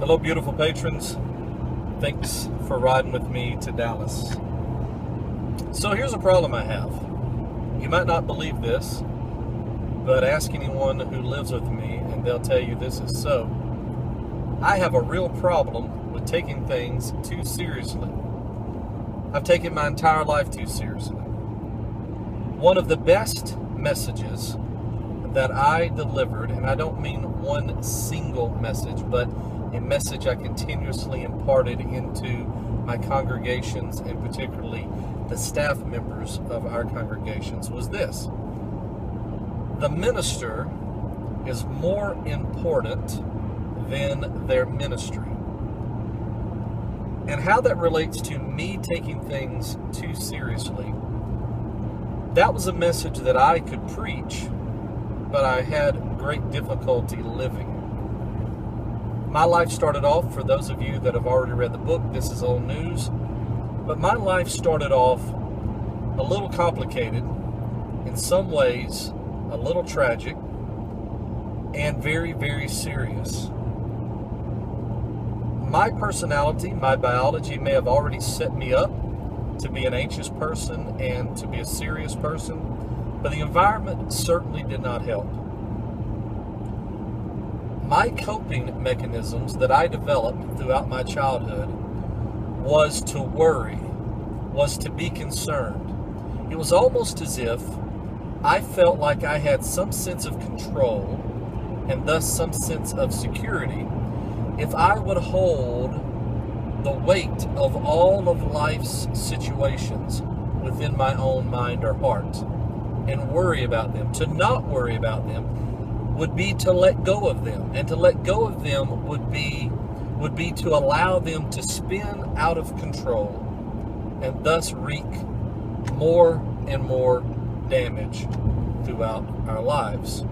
Hello, beautiful patrons. Thanks for riding with me to Dallas. So here's a problem I have. You might not believe this, but ask anyone who lives with me and they'll tell you this is so. I have a real problem with taking things too seriously. I've taken my entire life too seriously. One of the best messages that I delivered, and I don't mean one single message, but a message I continuously imparted into my congregations, and particularly the staff members of our congregations, was this: the minister is more important than their ministry. And how that relates to me taking things too seriously, that was a message that I could preach, but I had great difficulty living. My life started off, for those of you that have already read the book, this is old news, but my life started off a little complicated, in some ways a little tragic, and very, very serious. My personality, my biology may have already set me up to be an anxious person and to be a serious person, but the environment certainly did not help. My coping mechanisms that I developed throughout my childhood was to worry, was to be concerned. It was almost as if I felt like I had some sense of control and thus some sense of security if I would hold the weight of all of life's situations within my own mind or heart and worry about them. To not worry about them would be to let go of them, and to let go of them would be to allow them to spin out of control and thus wreak more and more damage throughout our lives.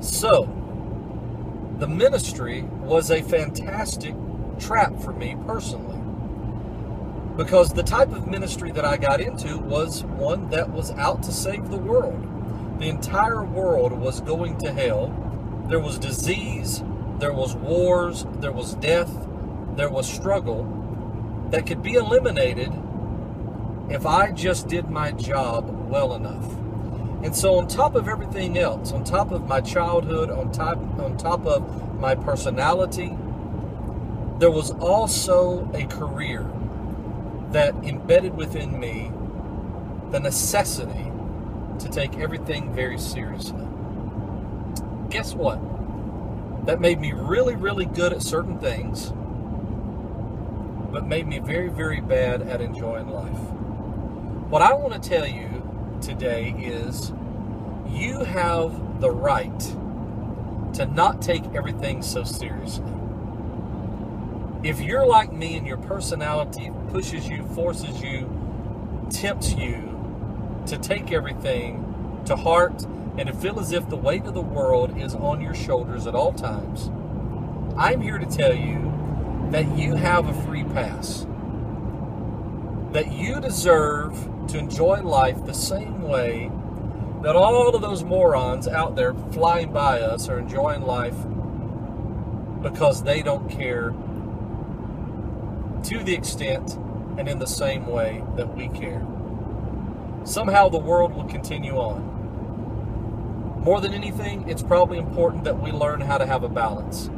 So, the ministry was a fantastic trap for me personally, because the type of ministry that I got into was one that was out to save the world. The entire world was going to hell. There was disease, there was wars, there was death, there was struggle that could be eliminated if I just did my job well enough. And so on top of everything else, on top of my childhood, on top of my personality, there was also a career that embedded within me the necessity to take everything very seriously. Guess what? That made me really, really good at certain things, but made me very, very bad at enjoying life. What I want to tell you today is you have the right to not take everything so seriously. If you're like me and your personality pushes you, forces you, tempts you to take everything to heart and to feel as if the weight of the world is on your shoulders at all times, I'm here to tell you that you have a free pass. That you deserve to enjoy life the same way that all of those morons out there flying by us are enjoying life, because they don't care to the extent and in the same way that we care. Somehow the world will continue on. More than anything, it's probably important that we learn how to have a balance.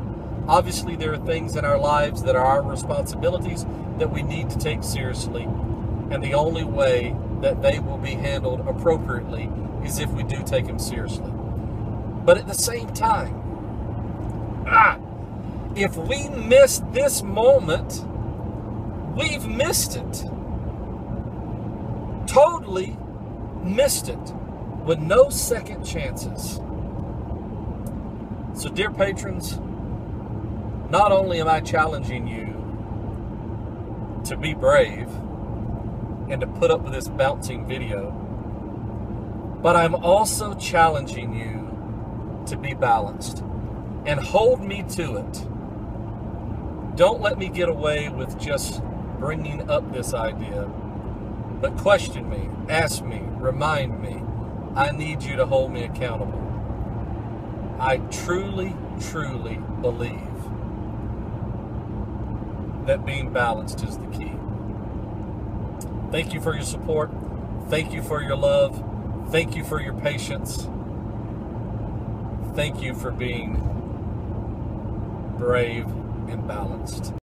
Obviously, there are things in our lives that are our responsibilities that we need to take seriously, and the only way that they will be handled appropriately is if we do take them seriously. But at the same time, if we miss this moment, we've missed it. Totally missed it, with no second chances. So, dear patrons, not only am I challenging you to be brave and to put up with this bouncing video, but I'm also challenging you to be balanced and hold me to it. Don't let me get away with just bringing up this idea, but question me, ask me, remind me. I need you to hold me accountable. I truly, truly believe that being balanced is the key. Thank you for your support. Thank you for your love. Thank you for your patience. Thank you for being brave and balanced.